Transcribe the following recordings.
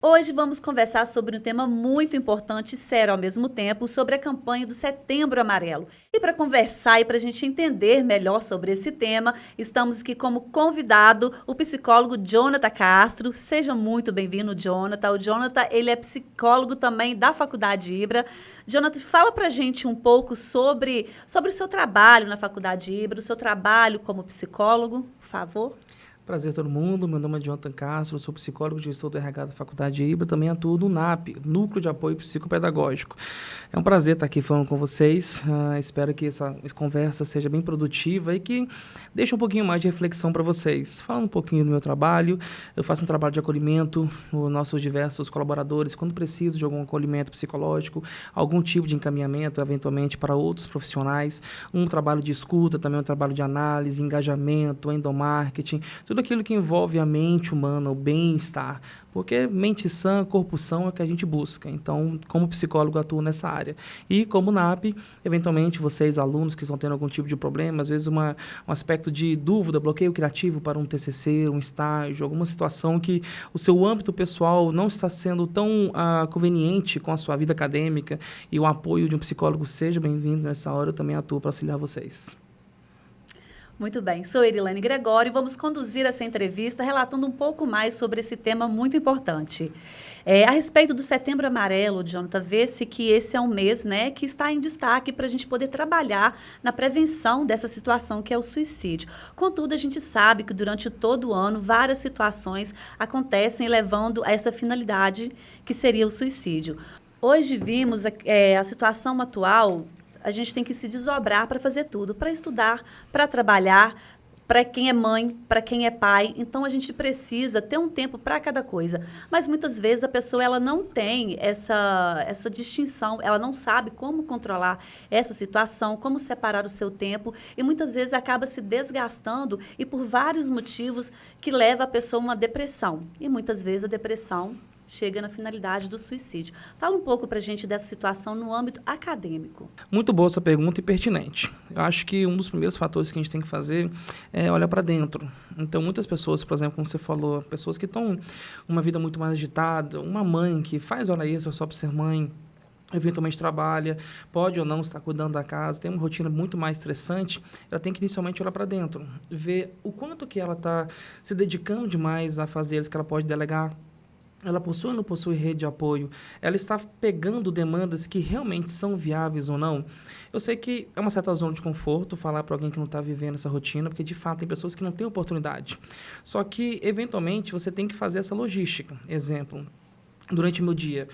Hoje vamos conversar sobre um tema muito importante e sério ao mesmo tempo, sobre a campanha do Setembro Amarelo. E para conversar e para a gente entender melhor sobre esse tema, estamos aqui como convidado o psicólogo Jonathan Castro. Seja muito bem-vindo, Jonathan. O Jonathan, ele é psicólogo também da Faculdade Ibra. Jonathan, fala para a gente um pouco sobre o seu trabalho na Faculdade Ibra, o seu trabalho como psicólogo, por favor. Prazer todo mundo, meu nome é Jonathan Castro, sou psicólogo e gestor do RH da Faculdade Ibra, também atuo no NAP, Núcleo de Apoio Psicopedagógico. É um prazer estar aqui falando com vocês, espero que essa conversa seja bem produtiva e que deixe um pouquinho mais de reflexão para vocês. Falando um pouquinho do meu trabalho, eu faço um trabalho de acolhimento, os nossos diversos colaboradores, quando precisam de algum acolhimento psicológico, algum tipo de encaminhamento, eventualmente, para outros profissionais, um trabalho de escuta, também um trabalho de análise, engajamento, endomarketing, tudo aquilo que envolve a mente humana, o bem-estar, porque mente sã, corpo são é o que a gente busca. Então, como psicólogo, atuo nessa área. E como NAP, eventualmente, vocês, alunos que estão tendo algum tipo de problema, às vezes um aspecto de dúvida, bloqueio criativo para um TCC, um estágio, alguma situação que o seu âmbito pessoal não está sendo tão conveniente com a sua vida acadêmica e o apoio de um psicólogo seja bem-vindo nessa hora, eu também atuo para auxiliar vocês. Muito bem, sou Erilane Gregório e vamos conduzir essa entrevista relatando um pouco mais sobre esse tema muito importante. A respeito do Setembro Amarelo, Jonathan, vê-se que esse é um mês, né, que está em destaque para a gente poder trabalhar na prevenção dessa situação que é o suicídio. Contudo, a gente sabe que durante todo o ano várias situações acontecem levando a essa finalidade que seria o suicídio. Hoje vimos a situação atual. A gente tem que se desdobrar para fazer tudo, para estudar, para trabalhar, para quem é mãe, para quem é pai. Então, a gente precisa ter um tempo para cada coisa. Mas, muitas vezes, a pessoa ela não tem essa distinção, ela não sabe como controlar essa situação, como separar o seu tempo, e muitas vezes acaba se desgastando e por vários motivos que leva a pessoa a uma depressão. E, muitas vezes, a depressão chega na finalidade do suicídio. Fala um pouco para a gente dessa situação no âmbito acadêmico. Muito boa essa pergunta e pertinente. Eu acho que um dos primeiros fatores que a gente tem que fazer é olhar para dentro. Então, muitas pessoas, por exemplo, como você falou, pessoas que estão uma vida muito mais agitada, uma mãe que faz hora extra só para ser mãe, eventualmente trabalha, pode ou não estar cuidando da casa, tem uma rotina muito mais estressante, ela tem que inicialmente olhar para dentro, ver o quanto que ela está se dedicando demais a fazeres que ela pode delegar. Ela possui ou não possui rede de apoio? Ela está pegando demandas que realmente são viáveis ou não? Eu sei que é uma certa zona de conforto falar para alguém que não está vivendo essa rotina, porque de fato tem pessoas que não têm oportunidade. Só que, eventualmente, você tem que fazer essa logística. Exemplo, durante o meu dia,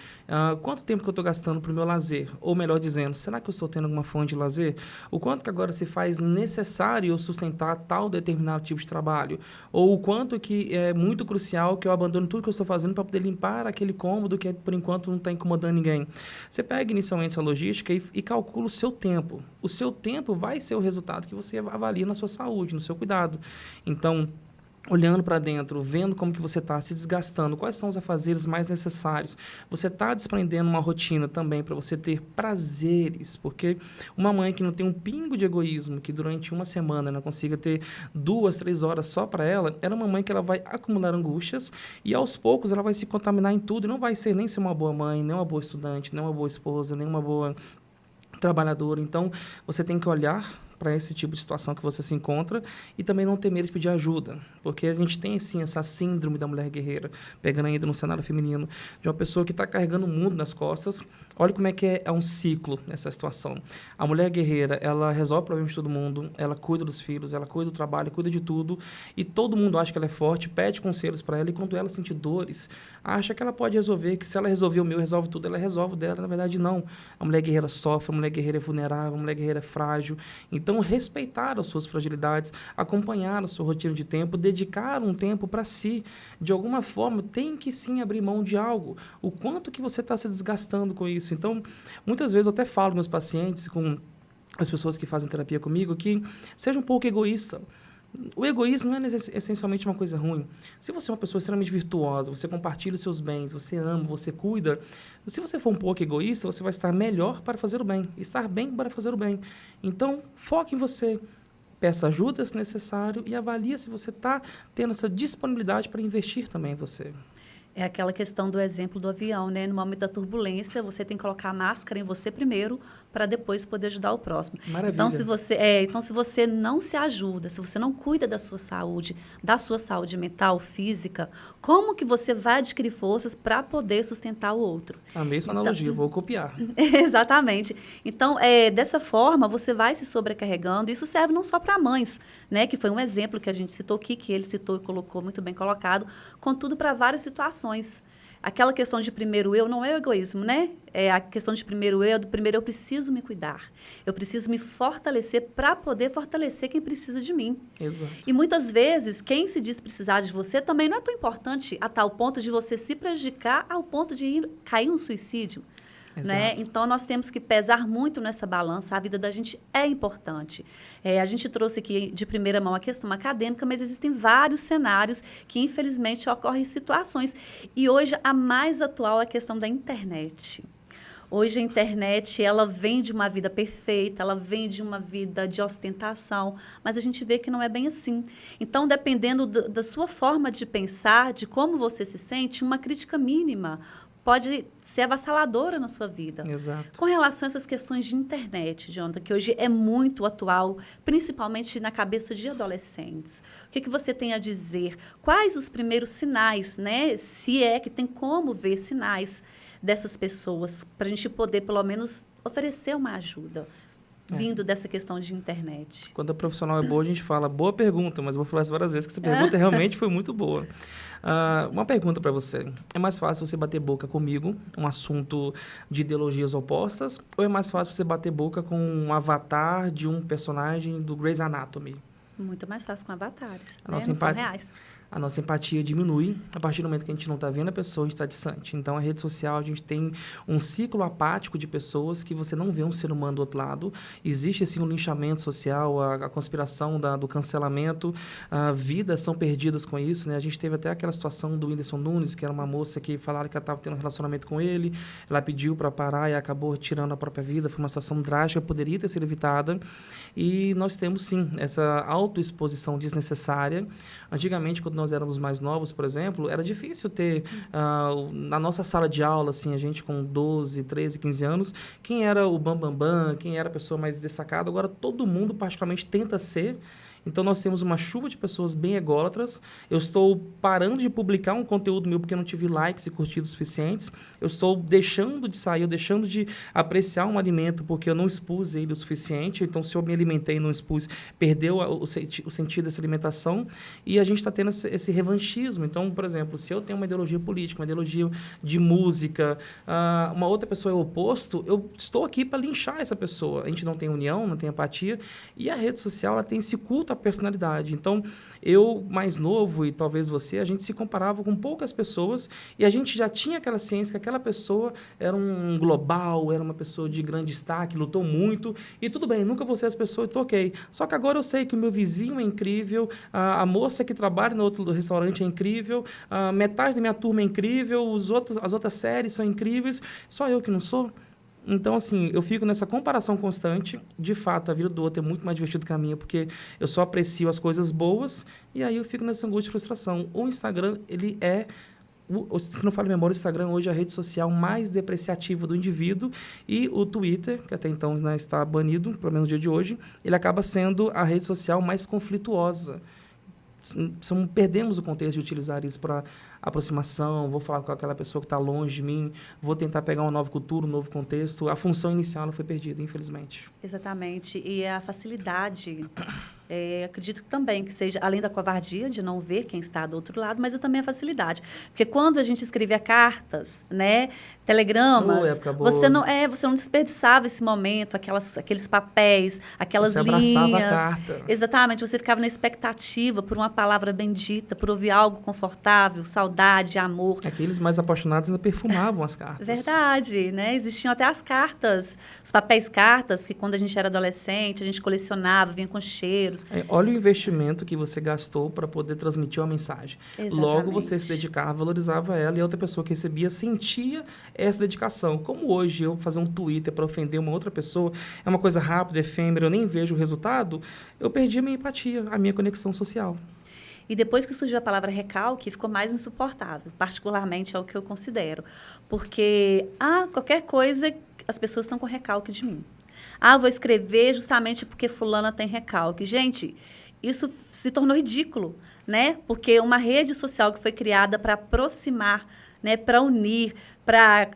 quanto tempo que eu estou gastando para o meu lazer? Ou melhor dizendo, será que eu estou tendo alguma fonte de lazer? O quanto que agora se faz necessário eu sustentar tal determinado tipo de trabalho? Ou o quanto que é muito crucial que eu abandone tudo que eu estou fazendo para poder limpar aquele cômodo que por enquanto não está incomodando ninguém? Você pega inicialmente essa logística e calcula o seu tempo. O seu tempo vai ser o resultado que você avalia na sua saúde, no seu cuidado. Então, olhando para dentro, vendo como que você está se desgastando, quais são os afazeres mais necessários. Você está desprendendo uma rotina também para você ter prazeres, porque uma mãe que não tem um pingo de egoísmo, que durante uma semana não consiga ter 2, 3 horas só para ela, é uma mãe que ela vai acumular angústias e aos poucos ela vai se contaminar em tudo e não vai nem ser uma boa mãe, nem uma boa estudante, nem uma boa esposa, nem uma boa trabalhadora. Então, você tem que olhar para esse tipo de situação que você se encontra e também não ter medo de pedir ajuda, porque a gente tem, assim, essa síndrome da mulher guerreira, pegando ainda no cenário feminino, de uma pessoa que está carregando o mundo nas costas. Olha como é que é um ciclo nessa situação. A mulher guerreira, ela resolve problemas de todo mundo, ela cuida dos filhos, ela cuida do trabalho, cuida de tudo, e todo mundo acha que ela é forte, pede conselhos para ela, e quando ela sente dores, acha que ela pode resolver, que se ela resolver o meu, resolve tudo, ela resolve o dela. Na verdade, não. A mulher guerreira sofre, a mulher guerreira é vulnerável, a mulher guerreira é frágil. Então, respeitar as suas fragilidades, acompanhar a sua rotina de tempo, dedicar um tempo para si, de alguma forma, tem que sim abrir mão de algo. O quanto que você está se desgastando com isso. Então, muitas vezes eu até falo com meus pacientes, com as pessoas que fazem terapia comigo, que seja um pouco egoísta. O egoísmo não é essencialmente uma coisa ruim. Se você é uma pessoa extremamente virtuosa, você compartilha os seus bens, você ama, você cuida, se você for um pouco egoísta, você vai estar melhor para fazer o bem, estar bem para fazer o bem. Então, foque em você, peça ajuda se necessário e avalie se você está tendo essa disponibilidade para investir também em você. É aquela questão do exemplo do avião, né? No momento da turbulência, você tem que colocar a máscara em você primeiro para depois poder ajudar o próximo. Maravilha. Então, se você não se ajuda, se você não cuida da sua saúde mental, física, como que você vai adquirir forças para poder sustentar o outro? Amei sua analogia, vou copiar. Exatamente. Então, dessa forma, você vai se sobrecarregando. Isso serve não só para mães, né? Que foi um exemplo que a gente citou aqui, que ele citou e colocou muito bem colocado, contudo, para várias situações. Aquela questão de primeiro eu não é egoísmo, né? A questão de primeiro eu, do primeiro eu preciso me cuidar. Eu preciso me fortalecer para poder fortalecer quem precisa de mim. Exato. E muitas vezes, quem se diz precisar de você também não é tão importante a tal ponto de você se prejudicar ao ponto de cair um suicídio. Né? Então, nós temos que pesar muito nessa balança. A vida da gente é importante. A gente trouxe aqui de primeira mão a questão acadêmica, mas existem vários cenários que, infelizmente, ocorrem situações. E hoje, a mais atual é a questão da internet. Hoje, a internet, ela vende uma vida perfeita, ela vende uma vida de ostentação, mas a gente vê que não é bem assim. Então, dependendo da sua forma de pensar, de como você se sente, uma crítica mínima pode ser avassaladora na sua vida. Exato. Com relação a essas questões de internet, Jonathan, que hoje é muito atual, principalmente na cabeça de adolescentes. O que você tem a dizer? Quais os primeiros sinais, né? Se é que tem como ver sinais dessas pessoas, para a gente poder, pelo menos, oferecer uma ajuda, vindo dessa questão de internet. Quando a profissional é boa, a gente fala, boa pergunta, mas vou falar isso várias vezes, que essa pergunta realmente foi muito boa. Uma pergunta para você. É mais fácil você bater boca comigo, um assunto de ideologias opostas, ou é mais fácil você bater boca com um avatar de um personagem do Grey's Anatomy? Muito mais fácil com avatares, né? Não são reais. A nossa empatia diminui a partir do momento que a gente não está vendo a pessoa, a gente está distante. Então, a rede social, a gente tem um ciclo apático de pessoas que você não vê um ser humano do outro lado. Existe, assim, um linchamento social, a conspiração do cancelamento. Vidas são perdidas com isso, né? A gente teve até aquela situação do Whindersson Nunes, que era uma moça que falaram que ela estava tendo um relacionamento com ele. Ela pediu para parar e acabou tirando a própria vida. Foi uma situação drástica, poderia ter sido evitada. E nós temos, sim, essa autoexposição desnecessária. Antigamente, quando nós éramos mais novos, por exemplo, era difícil ter na nossa sala de aula, assim, a gente com 12, 13, 15 anos, quem era o bambambam, quem era a pessoa mais destacada. Agora, todo mundo, particularmente, tenta ser. Então, nós temos uma chuva de pessoas bem ególatras. Eu estou parando de publicar um conteúdo meu porque eu não tive likes e curtidas suficientes. Eu estou deixando de sair, deixando de apreciar um alimento porque eu não expus ele o suficiente. Então, se eu me alimentei e não expus, perdeu o sentido dessa alimentação. E a gente está tendo esse revanchismo. Então, por exemplo, se eu tenho uma ideologia política, uma ideologia de música, uma outra pessoa é o oposto, eu estou aqui para linchar essa pessoa. A gente não tem união, não tem empatia. E a rede social, ela tem esse culto personalidade. Então, eu, mais novo, e talvez você, a gente se comparava com poucas pessoas e a gente já tinha aquela ciência que aquela pessoa era um global, era uma pessoa de grande destaque, lutou muito, e tudo bem, nunca vou ser essa pessoa, estou ok. Só que agora eu sei que o meu vizinho é incrível, a moça que trabalha no outro restaurante é incrível, metade da minha turma é incrível, as outras séries são incríveis, só eu que não sou? Então, assim, eu fico nessa comparação constante. De fato, a vida do outro é muito mais divertida que a minha, porque eu só aprecio as coisas boas, e aí eu fico nessa angústia e frustração. O Instagram, ele é, se não falo memória, o Instagram hoje é a rede social mais depreciativa do indivíduo, e o Twitter, que até então, né, está banido, pelo menos no dia de hoje, ele acaba sendo a rede social mais conflituosa. Perdemos o contexto de utilizar isso para aproximação, vou falar com aquela pessoa que está longe de mim, vou tentar pegar uma nova cultura, um novo contexto. A função inicial ela foi perdida, infelizmente. Exatamente. E a facilidade, acredito também que seja, além da covardia de não ver quem está do outro lado, mas também a facilidade. Porque quando a gente escrevia cartas, né, telegramas, você não desperdiçava esse momento, aqueles papéis, aquelas você linhas. Abraçava a carta. Exatamente. Você ficava na expectativa por uma palavra bendita, por ouvir algo confortável, saudade, amor. Aqueles mais apaixonados ainda perfumavam as cartas. Verdade, né? Existiam até as cartas, os papéis cartas, que quando a gente era adolescente, a gente colecionava, vinha com cheiros. Olha o investimento que você gastou para poder transmitir uma mensagem. Exatamente. Logo, você se dedicava, valorizava ela, e a outra pessoa que recebia sentia essa dedicação. Como hoje eu fazer um Twitter para ofender uma outra pessoa, é uma coisa rápida, efêmera, eu nem vejo o resultado, eu perdi a minha empatia, a minha conexão social. E depois que surgiu a palavra recalque, ficou mais insuportável. Particularmente é o que eu considero. Porque, qualquer coisa, as pessoas estão com recalque de mim. Vou escrever justamente porque fulana tem recalque. Gente, isso se tornou ridículo, né? Porque uma rede social que foi criada para aproximar, né, para unir, para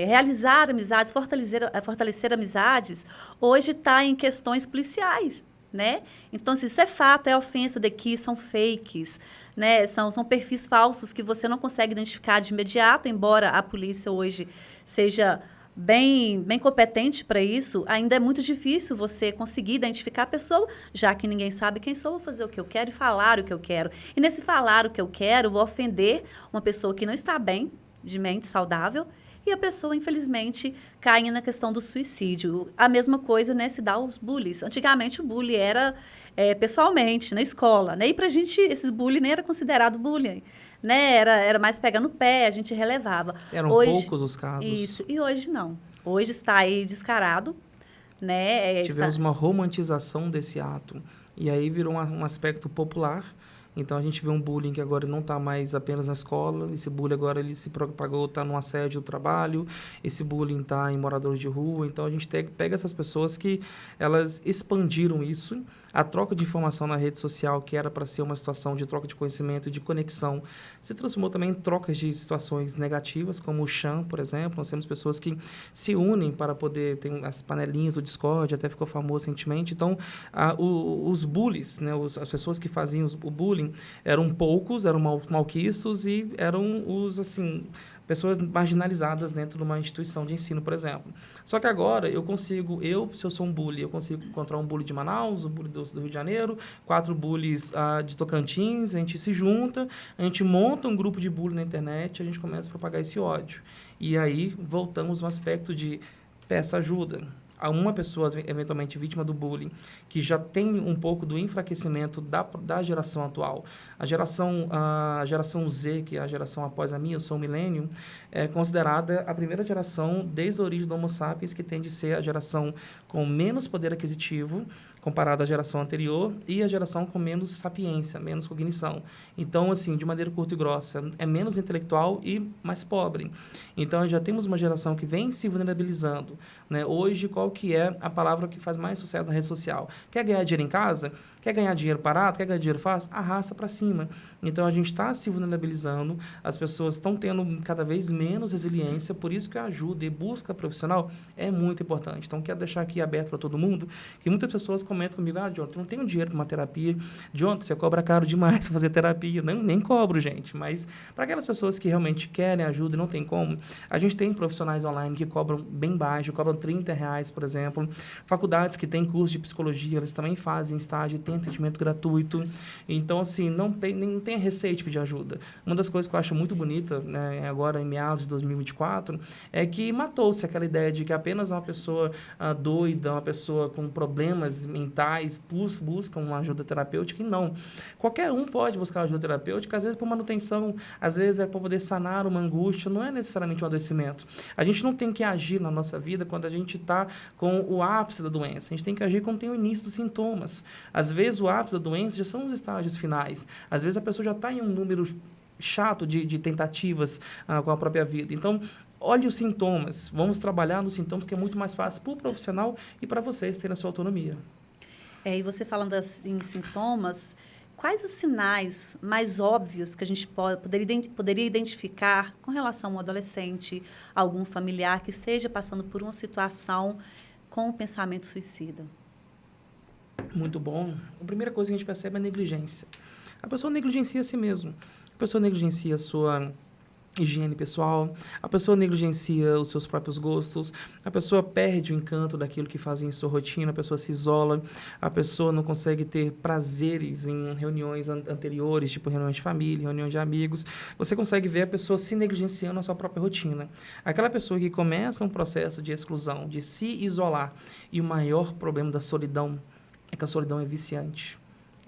realizar amizades, fortalecer amizades, hoje está em questões policiais, né? Então, se isso é fato, é ofensa daqui, são fakes, né? São perfis falsos que você não consegue identificar de imediato, embora a polícia hoje seja bem competente para isso, ainda é muito difícil você conseguir identificar a pessoa, já que ninguém sabe quem sou, vou fazer o que eu quero e falar o que eu quero. E nesse falar o que eu quero, vou ofender uma pessoa que não está bem, de mente saudável, e a pessoa, infelizmente, cai na questão do suicídio. A mesma coisa, né, se dá aos bullies. Antigamente, o bullying era pessoalmente, na escola, né? E pra gente, esses bullying nem era considerado bullying, né? Era mais pegar no pé, a gente relevava. Eram hoje, poucos os casos. Isso, e hoje não. Hoje está aí descarado, né? Tivemos uma romantização desse ato. E aí virou um aspecto popular. Então, a gente vê um bullying que agora não está mais apenas na escola. Esse bullying agora ele se propagou, está no assédio do trabalho. Esse bullying está em moradores de rua. Então, a gente pega essas pessoas que elas expandiram isso. A troca de informação na rede social, que era para ser uma situação de troca de conhecimento e de conexão, se transformou também em trocas de situações negativas, como o Chan, por exemplo. Nós temos pessoas que se unem para poder... Tem as panelinhas do Discord, até ficou famoso recentemente. Então, os bullies, né, as pessoas que faziam o bullying, eram poucos, eram malquistos e eram pessoas marginalizadas dentro de uma instituição de ensino, por exemplo. Só que agora se eu sou um bully, eu consigo encontrar um bully de Manaus, um bully do Rio de Janeiro, 4 bullies de Tocantins, a gente se junta, a gente monta um grupo de bullying na internet, a gente começa a propagar esse ódio. E aí voltamos no aspecto de peça ajuda. A uma pessoa, eventualmente, vítima do bullying, que já tem um pouco do enfraquecimento da geração atual. A geração Z, que é a geração após a minha, eu sou um millennium, é considerada a primeira geração, desde a origem do Homo sapiens, que tende a ser a geração com menos poder aquisitivo, comparada à geração anterior, e a geração com menos sapiência, menos cognição. Então, assim, de maneira curta e grossa, é menos intelectual e mais pobre. Então, já temos uma geração que vem se vulnerabilizando, né? Hoje, qual que é a palavra que faz mais sucesso na rede social? Quer ganhar dinheiro em casa? Quer ganhar dinheiro parado? Quer ganhar dinheiro fácil? Arrasta para cima. Então, a gente está se vulnerabilizando, as pessoas estão tendo cada vez menos resiliência, por isso que a ajuda e busca profissional é muito importante. Então, quero deixar aqui aberto para todo mundo, que muitas pessoas comentam comigo, Jonathan, não tenho dinheiro para uma terapia. Jonathan, você cobra caro demais para fazer terapia. Não, nem cobro, gente. Mas para aquelas pessoas que realmente querem ajuda e não tem como, a gente tem profissionais online que cobram bem baixo, cobram R$30, por exemplo. Faculdades que têm curso de psicologia, eles também fazem estágio, tem atendimento gratuito. Então, assim, não tem receio de pedir ajuda. Uma das coisas que eu acho muito bonita, né, agora em meados de 2024, é que matou-se aquela ideia de que apenas uma pessoa doida, uma pessoa com problemas mentais buscam uma ajuda terapêutica, e não. Qualquer um pode buscar ajuda terapêutica, às vezes por manutenção, às vezes é para poder sanar uma angústia, não é necessariamente um adoecimento. A gente não tem que agir na nossa vida quando a gente está com o ápice da doença, a gente tem que agir quando tem o início dos sintomas. Às vezes o ápice da doença já são os estágios finais, às vezes a pessoa já está em um número chato de tentativas com a própria vida. Então, olhe os sintomas, vamos trabalhar nos sintomas, que é muito mais fácil para o profissional e para vocês terem a sua autonomia. E você falando em sintomas, quais os sinais mais óbvios que a gente poderia identificar com relação a um adolescente, algum familiar que esteja passando por uma situação com o pensamento suicida? Muito bom. A primeira coisa que a gente percebe é a negligência. A pessoa negligencia a si mesma. A pessoa negligencia a sua higiene pessoal, a pessoa negligencia os seus próprios gostos, a pessoa perde o encanto daquilo que faz em sua rotina, a pessoa se isola, a pessoa não consegue ter prazeres em reuniões anteriores, tipo reuniões de família, reuniões de amigos. Você consegue ver a pessoa se negligenciando a sua própria rotina. Aquela pessoa que começa um processo de exclusão, de se isolar, e o maior problema da solidão é que a solidão é viciante.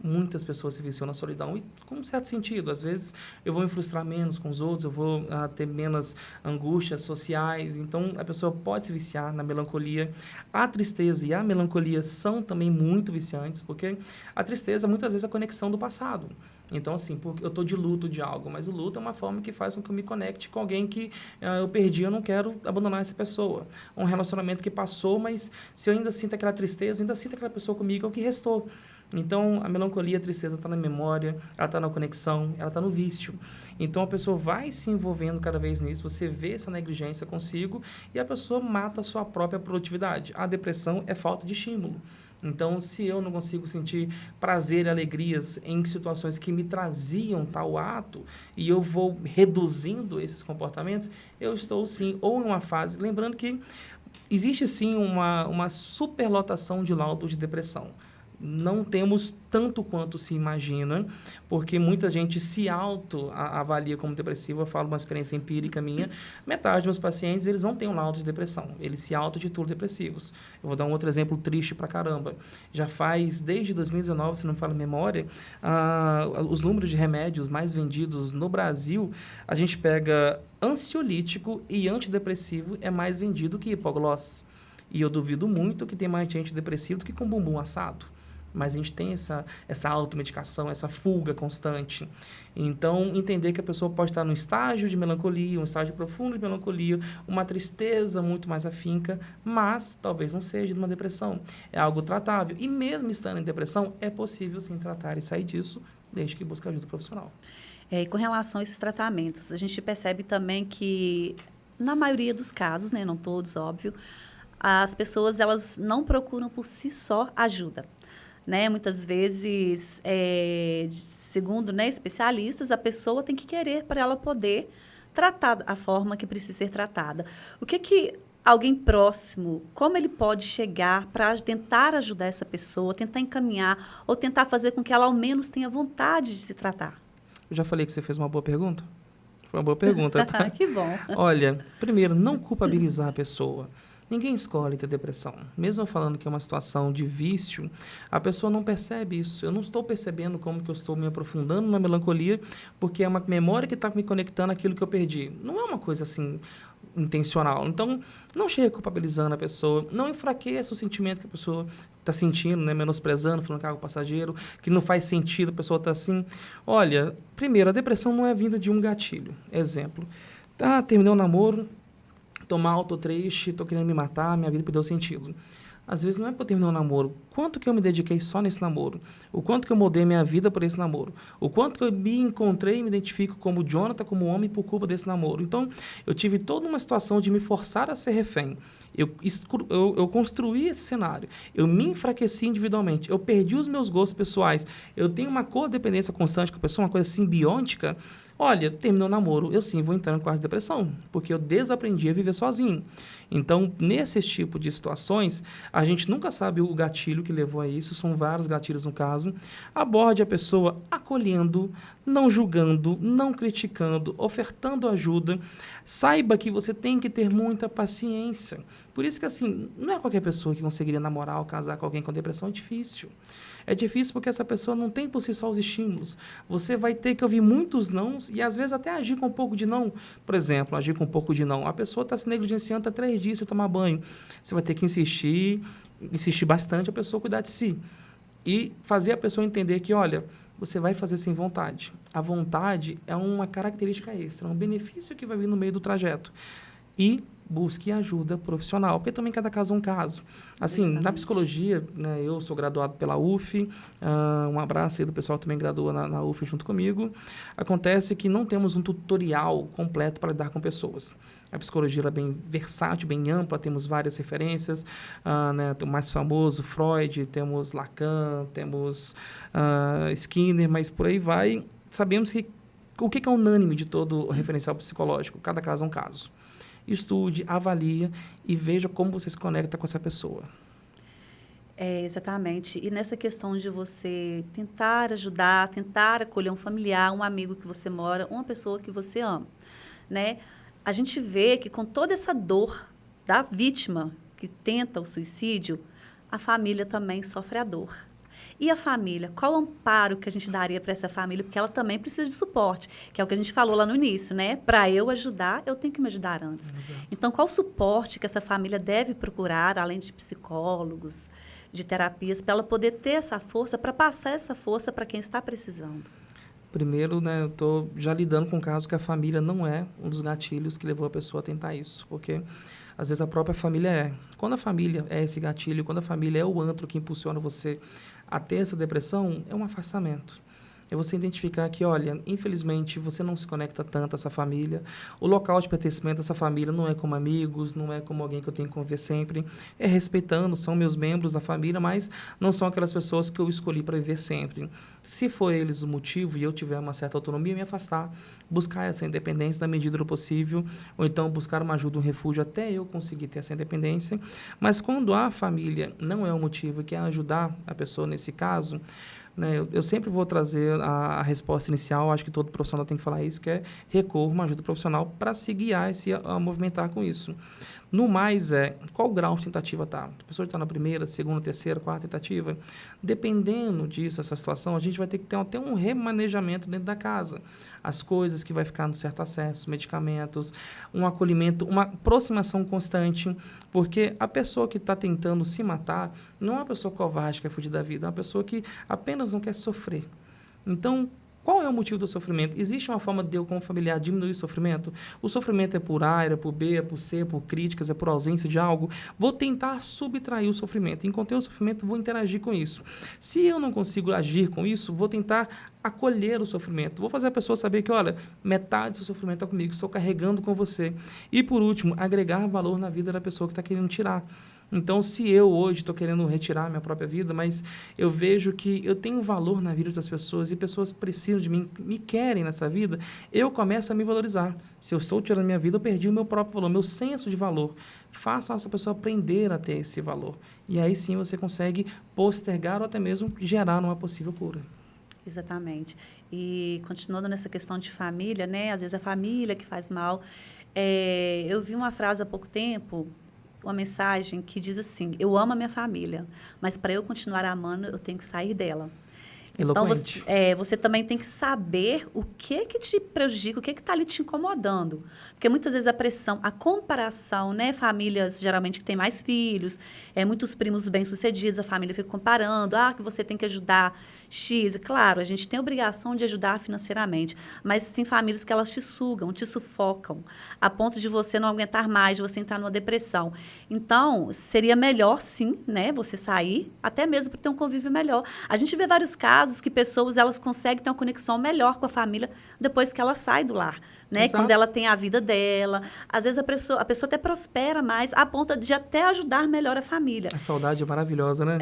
Muitas pessoas se viciam na solidão e com um certo sentido. Às vezes eu vou me frustrar menos com os outros, eu vou ter menos angústias sociais. Então, a pessoa pode se viciar na melancolia. A tristeza e a melancolia são também muito viciantes, porque a tristeza, muitas vezes, é a conexão do passado. Então, assim, porque eu estou de luto de algo, mas o luto é uma forma que faz com que eu me conecte com alguém que eu perdi, eu não quero abandonar essa pessoa. Um relacionamento que passou, mas se eu ainda sinto aquela tristeza, eu ainda sinto aquela pessoa comigo, é o que restou. Então, a melancolia, a tristeza está na memória, ela está na conexão, ela está no vício. Então, a pessoa vai se envolvendo cada vez nisso, você vê essa negligência consigo e a pessoa mata a sua própria produtividade. A depressão é falta de estímulo. Então, se eu não consigo sentir prazer e alegrias em situações que me traziam tal ato e eu vou reduzindo esses comportamentos, eu estou, sim, ou em uma fase... Lembrando que existe, sim, uma superlotação de laudos de depressão. Não temos tanto quanto se imagina, porque muita gente se autoavalia como depressiva. Eu falo uma experiência empírica minha. Metade dos meus pacientes, eles não têm um laudo de depressão. Eles se autotitulam depressivos. Eu vou dar um outro exemplo triste pra caramba. Já faz, desde 2019, se não me falo a memória, os números de remédios mais vendidos no Brasil, a gente pega ansiolítico e antidepressivo é mais vendido que hipoglós. E eu duvido muito que tem mais gente depressiva do que com bumbum assado. Mas a gente tem essa automedicação, essa fuga constante. Então, entender que a pessoa pode estar num estágio de melancolia, um estágio profundo de melancolia, uma tristeza muito mais afinca, mas talvez não seja de uma depressão. É algo tratável. E mesmo estando em depressão, é possível sim tratar e sair disso, desde que busque ajuda profissional. E com relação a esses tratamentos, a gente percebe também que, na maioria dos casos, né, não todos, óbvio, as pessoas elas não procuram por si só ajuda. Né? Muitas vezes, segundo, né, especialistas, a pessoa tem que querer para ela poder tratar a forma que precisa ser tratada. O que alguém próximo, como ele pode chegar para tentar ajudar essa pessoa, tentar encaminhar ou tentar fazer com que ela ao menos tenha vontade de se tratar? Eu já falei que você fez uma boa pergunta? Foi uma boa pergunta, tá? Que bom. Olha, primeiro, não culpabilizar a pessoa. Ninguém escolhe ter depressão. Mesmo falando que é uma situação de vício, a pessoa não percebe isso. Eu não estou percebendo como que eu estou me aprofundando na melancolia, porque é uma memória que está me conectando àquilo que eu perdi. Não é uma coisa assim intencional. Então, não chega culpabilizando a pessoa, não enfraqueça o sentimento que a pessoa está sentindo, né? Menosprezando, falando que é algo passageiro, que não faz sentido, a pessoa está assim. Olha, primeiro, a depressão não é vinda de um gatilho. Exemplo, terminei um namoro, tô mal, tô triste, tô querendo me matar, minha vida perdeu sentido. Às vezes não é para terminar um namoro. Quanto que eu me dediquei só nesse namoro? O quanto que eu mudei minha vida por esse namoro? O quanto que eu me encontrei e me identifico como Jonathan, como homem, por culpa desse namoro? Então, eu tive toda uma situação de me forçar a ser refém. Eu construí esse cenário. Eu me enfraqueci individualmente. Eu perdi os meus gostos pessoais. Eu tenho uma codependência constante com a pessoa, uma coisa simbiótica. Olha, terminou o namoro, eu sim vou entrar no quadro de depressão, porque eu desaprendi a viver sozinho. Então, nesse tipo de situações, a gente nunca sabe o gatilho que levou a isso, são vários gatilhos no caso. Aborde a pessoa acolhendo, não julgando, não criticando, ofertando ajuda. Saiba que você tem que ter muita paciência. Por isso que, assim, não é qualquer pessoa que conseguiria namorar ou casar com alguém com depressão, é difícil. É difícil porque essa pessoa não tem por si só os estímulos. Você vai ter que ouvir muitos nãos e, às vezes, até agir com um pouco de não. Por exemplo, agir com um pouco de não. A pessoa está se negligenciando há 3 dias sem tomar banho. Você vai ter que insistir bastante a pessoa cuidar de si. E fazer a pessoa entender que, olha, você vai fazer sem vontade. A vontade é uma característica extra, um benefício que vai vir no meio do trajeto. E busque ajuda profissional, porque também cada caso é um caso. Assim, exatamente. Na psicologia, né, eu sou graduado pela UF, um abraço aí do pessoal que também gradua na UF junto comigo. Acontece que não temos um tutorial completo para lidar com pessoas. A psicologia é bem versátil, bem ampla, temos várias referências, né, o mais famoso, Freud, temos Lacan, temos Skinner, mas por aí vai. Sabemos que o que é unânime de todo o referencial psicológico? Cada caso é um caso. Estude, avalie e veja como você se conecta com essa pessoa. Exatamente. E nessa questão de você tentar ajudar, tentar acolher um familiar, um amigo que você mora, uma pessoa que você ama, né? A gente vê que com toda essa dor da vítima que tenta o suicídio, a família também sofre a dor. E a família? Qual o amparo que a gente daria para essa família? Porque ela também precisa de suporte, que é o que a gente falou lá no início, né? Para eu ajudar, eu tenho que me ajudar antes. Exato. Então, qual o suporte que essa família deve procurar, além de psicólogos, de terapias, para ela poder ter essa força, para passar essa força para quem está precisando? Primeiro, né, eu estou já lidando com o caso que a família não é um dos gatilhos que levou a pessoa a tentar isso, porque às vezes a própria família é. Quando a família é esse gatilho, quando a família é o antro que impulsiona você a ter essa depressão, é um afastamento. É você identificar que, olha, infelizmente você não se conecta tanto a essa família, o local de pertencimento dessa família não é como amigos, não é como alguém que eu tenho que conviver sempre, é respeitando, são meus membros da família, mas não são aquelas pessoas que eu escolhi para viver sempre. Se for eles o motivo e eu tiver uma certa autonomia, me afastar, buscar essa independência na medida do possível, ou então buscar uma ajuda, um refúgio até eu conseguir ter essa independência. Mas quando a família não é o motivo e quer ajudar a pessoa nesse caso, né, eu sempre vou trazer a resposta inicial, acho que todo profissional tem que falar isso, que é recorrer a uma ajuda profissional para se guiar e se a movimentar com isso. No mais, qual grau de tentativa está? A pessoa está na primeira, segunda, terceira, quarta tentativa. Dependendo disso, essa situação, a gente vai ter que ter até um remanejamento dentro da casa. As coisas que vai ficar no certo acesso, medicamentos, um acolhimento, uma aproximação constante, porque a pessoa que está tentando se matar não é uma pessoa covarde que quer fugir da vida, é uma pessoa que apenas não quer sofrer. Então, qual é o motivo do sofrimento? Existe uma forma de eu, como familiar, diminuir o sofrimento? O sofrimento é por A, é por B, é por C, é por críticas, é por ausência de algo? Vou tentar subtrair o sofrimento. Enquanto o sofrimento, vou interagir com isso. Se eu não consigo agir com isso, vou tentar acolher o sofrimento. Vou fazer a pessoa saber que, olha, metade do seu sofrimento é comigo, estou carregando com você. E, por último, agregar valor na vida da pessoa que está querendo tirar. Então, se eu hoje estou querendo retirar minha própria vida, mas eu vejo que eu tenho valor na vida das pessoas e pessoas precisam de mim, me querem nessa vida, eu começo a me valorizar. Se eu estou tirando minha vida, eu perdi o meu próprio valor, meu senso de valor. Faça essa pessoa aprender a ter esse valor. E aí sim você consegue postergar ou até mesmo gerar uma possível cura. Exatamente. E continuando nessa questão de família, né? Às vezes é a família que faz mal. Eu vi uma frase há pouco tempo, uma mensagem que diz assim: eu amo a minha família, mas para eu continuar amando, eu tenho que sair dela. Então, você também tem que saber o que te prejudica, o que está ali te incomodando. Porque muitas vezes a pressão, a comparação, né? Famílias, geralmente, que têm mais filhos, muitos primos bem-sucedidos, a família fica comparando, que você tem que ajudar X. Claro, a gente tem a obrigação de ajudar financeiramente, mas tem famílias que elas te sugam, te sufocam, a ponto de você não aguentar mais, de você entrar numa depressão. Então, seria melhor, sim, né? Você sair, até mesmo para ter um convívio melhor. A gente vê vários casos que pessoas elas conseguem ter uma conexão melhor com a família depois que ela sai do lar, né? Quando ela tem a vida dela. Às vezes a pessoa até prospera mais, a ponto de até ajudar melhor a família. A saudade é maravilhosa, né?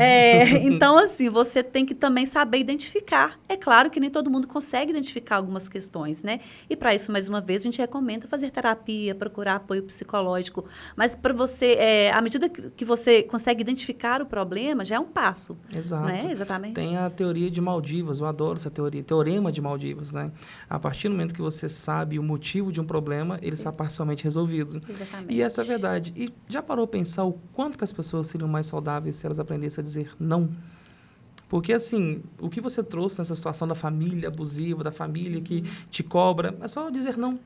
Então, assim, você tem que também saber identificar. É claro que nem todo mundo consegue identificar algumas questões, né? E para isso, mais uma vez, a gente recomenda fazer terapia, procurar apoio psicológico. Mas para você, à medida que você consegue identificar o problema, já é um passo. Exato. Né? Exatamente. Tem a teoria de Maldivas, eu adoro essa teoria, teorema de Maldivas, né? A partir do momento que você sabe o motivo de um problema, ele está parcialmente resolvido. Exatamente. E essa é a verdade. E já parou a pensar o quanto que as pessoas seriam mais saudáveis se elas aprendessem a dizer não? Porque, assim, o que você trouxe nessa situação da família abusiva, da família que te cobra, é só dizer não.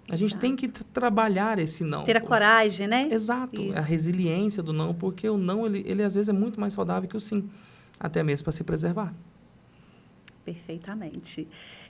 A gente tem que trabalhar esse não. Ter a coragem, né? Exato. Isso. A resiliência do não, porque o não, ele às vezes é muito mais saudável que o sim. Até mesmo para se preservar. Perfeitamente.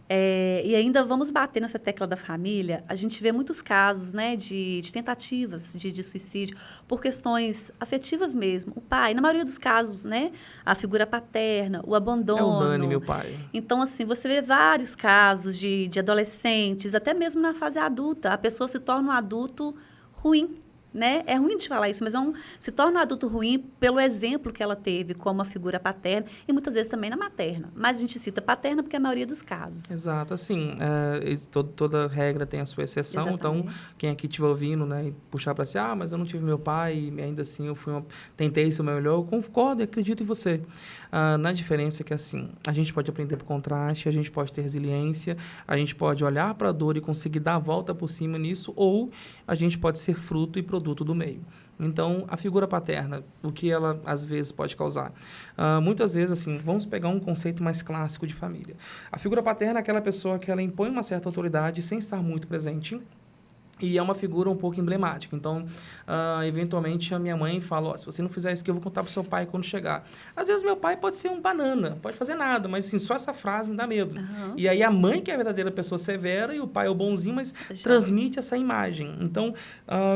E ainda vamos bater nessa tecla da família. A gente vê muitos casos, né, de tentativas de suicídio por questões afetivas mesmo. O pai, na maioria dos casos, né, a figura paterna, o abandono. É o Dani, meu pai. Então, assim, você vê vários casos de adolescentes, até mesmo na fase adulta. A pessoa se torna um adulto ruim. Né? É ruim de falar isso, mas se torna um adulto ruim pelo exemplo que ela teve como a figura paterna e muitas vezes também na materna. Mas a gente cita paterna porque é a maioria dos casos. Exato. Assim, toda regra tem a sua exceção. Exatamente. Então, quem aqui estiver ouvindo, né, e puxar para si, mas eu não tive meu pai e ainda assim eu tentei ser o meu melhor, eu concordo e acredito em você. Na diferença que, assim, a gente pode aprender por contraste, a gente pode ter resiliência, a gente pode olhar para a dor e conseguir dar a volta por cima nisso, ou a gente pode ser fruto e produto produto do meio. Então, a figura paterna, o que ela, às vezes, pode causar? Muitas vezes, assim, vamos pegar um conceito mais clássico de família. A figura paterna é aquela pessoa que ela impõe uma certa autoridade sem estar muito presente, e é uma figura um pouco emblemática. Então, eventualmente, a minha mãe fala, se você não fizer isso, que eu vou contar para o seu pai quando chegar. Às vezes, meu pai pode ser um banana, pode fazer nada, mas assim, só essa frase me dá medo. E aí, a mãe, que é a verdadeira pessoa severa, e o pai é o bonzinho, mas transmite essa imagem. Então,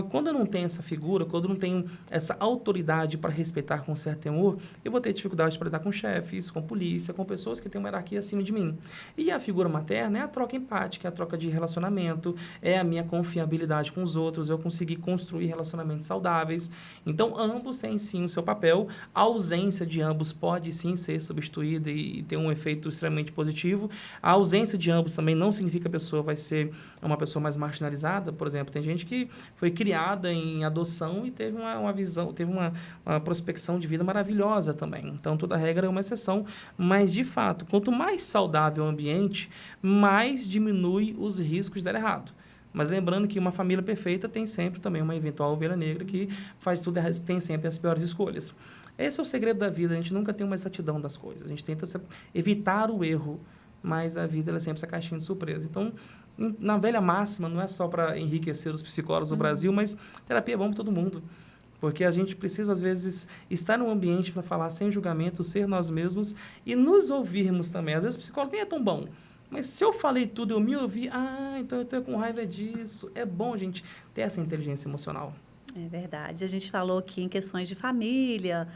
quando eu não tenho essa figura, quando eu não tenho essa autoridade para respeitar com certo temor, eu vou ter dificuldade para lidar com chefes, com polícia, com pessoas que têm uma hierarquia acima de mim. E a figura materna é a troca empática, é a troca de relacionamento, é a minha confiabilidade com os outros, eu conseguir construir relacionamentos saudáveis. Então, ambos têm sim o seu papel. A ausência de ambos pode sim ser substituída e ter um efeito extremamente positivo. A ausência de ambos também não significa que a pessoa vai ser uma pessoa mais marginalizada. Por exemplo, tem gente que foi criada em adoção e teve uma visão, teve uma prospecção de vida maravilhosa também. Então, toda regra é uma exceção, mas, de fato, quanto mais saudável o ambiente, mais diminui os riscos de dar errado. Mas lembrando que uma família perfeita tem sempre também uma eventual ovelha negra que faz tudo errado, tem sempre as piores escolhas. Esse é o segredo da vida, a gente nunca tem uma exatidão das coisas. A gente tenta evitar o erro, mas a vida ela é sempre essa caixinha de surpresa. Então, na velha máxima, não é só para enriquecer os psicólogos do Brasil, mas terapia é bom para todo mundo. Porque a gente precisa, às vezes, estar num ambiente para falar sem julgamento, ser nós mesmos e nos ouvirmos também. Às vezes o psicólogo nem é tão bom. Mas se eu falei tudo, eu me ouvi, então eu estou com raiva disso. É bom a gente ter essa inteligência emocional. É verdade. A gente falou aqui em questões de família,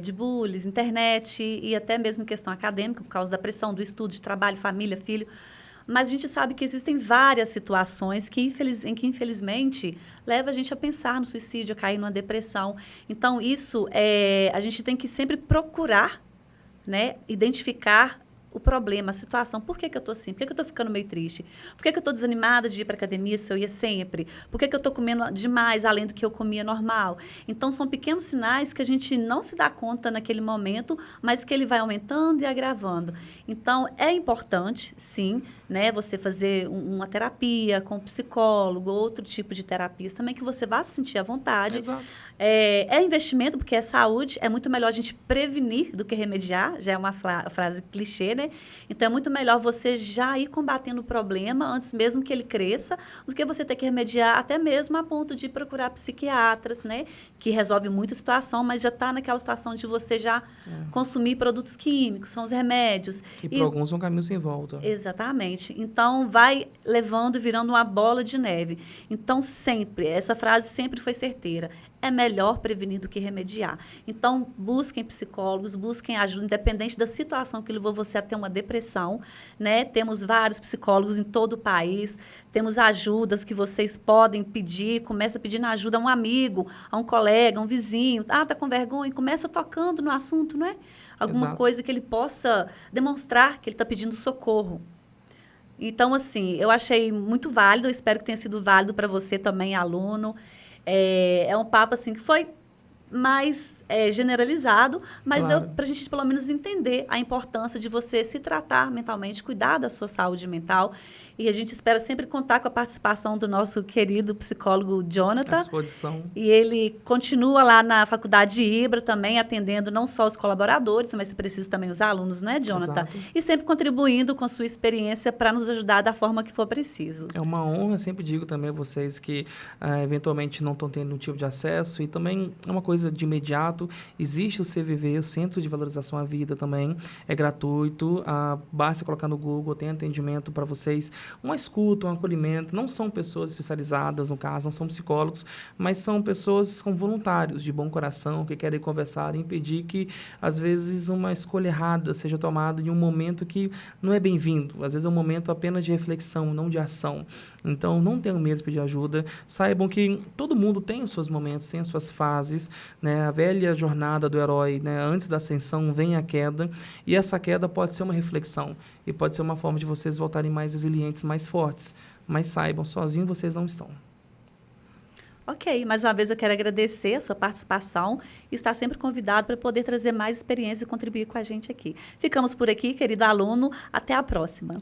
de bullying, internet e até mesmo em questão acadêmica, por causa da pressão do estudo, de trabalho, família, filho. Mas a gente sabe que existem várias situações em que, infelizmente, leva a gente a pensar no suicídio, a cair numa depressão. Então, isso a gente tem que sempre procurar, né, identificar o problema, a situação. Por que eu estou assim? Por que eu estou ficando meio triste? Por que eu estou desanimada de ir para a academia se eu ia sempre? Por que eu estou comendo demais além do que eu comia normal? Então, são pequenos sinais que a gente não se dá conta naquele momento, mas que ele vai aumentando e agravando. Então, é importante, sim, né, você fazer uma terapia com um psicólogo, outro tipo de terapias também, que você vá se sentir à vontade. Exato. É investimento, porque é saúde, é muito melhor a gente prevenir do que remediar, já é uma frase clichê, né? Então, é muito melhor você já ir combatendo o problema antes mesmo que ele cresça, do que você ter que remediar até mesmo a ponto de procurar psiquiatras, né? Que resolve muita situação, mas já está naquela situação de você já consumir produtos químicos, são os remédios. Que para alguns são caminhos sem volta. Exatamente. Então, vai levando, virando uma bola de neve. Então, sempre, essa frase sempre foi certeira. É melhor prevenir do que remediar. Então, busquem psicólogos, busquem ajuda, independente da situação que levou você a ter uma depressão, né? Temos vários psicólogos em todo o país, temos ajudas que vocês podem pedir, começa pedindo ajuda a um amigo, a um colega, a um vizinho. Tá com vergonha? Começa tocando no assunto, não é? Alguma coisa que ele possa demonstrar que ele está pedindo socorro. Então, assim, eu achei muito válido, eu espero que tenha sido válido para você também, aluno. É um papo assim que foi mais generalizado, mas Claro. deu para a gente pelo menos entender a importância de você se tratar mentalmente, cuidar da sua saúde mental. E a gente espera sempre contar com a participação do nosso querido psicólogo Jonathan. À disposição. E ele continua lá na Faculdade de Ibra também, atendendo não só os colaboradores, mas se precisa também os alunos, né, Jonathan? Exato. E sempre contribuindo com sua experiência para nos ajudar da forma que for preciso. É uma honra, sempre digo também a vocês que eventualmente não estão tendo nenhum tipo de acesso, e também é uma coisa de imediato, existe o CVV, o Centro de Valorização à Vida também, é gratuito, basta colocar no Google, tem atendimento para vocês, uma escuta, um acolhimento, não são pessoas especializadas no caso, não são psicólogos, mas são pessoas com voluntários, de bom coração, que querem conversar e impedir que, às vezes, uma escolha errada seja tomada em um momento que não é bem-vindo, às vezes é um momento apenas de reflexão, não de ação. Então, não tenham medo de pedir ajuda, saibam que todo mundo tem os seus momentos, tem as suas fases, né? A velha jornada do herói, né? Antes da ascensão vem a queda, e essa queda pode ser uma reflexão, e pode ser uma forma de vocês voltarem mais resilientes, mais fortes, mas saibam, sozinhos vocês não estão. Ok, mais uma vez eu quero agradecer a sua participação e estar sempre convidado para poder trazer mais experiência e contribuir com a gente aqui. Ficamos por aqui, querido aluno, até a próxima.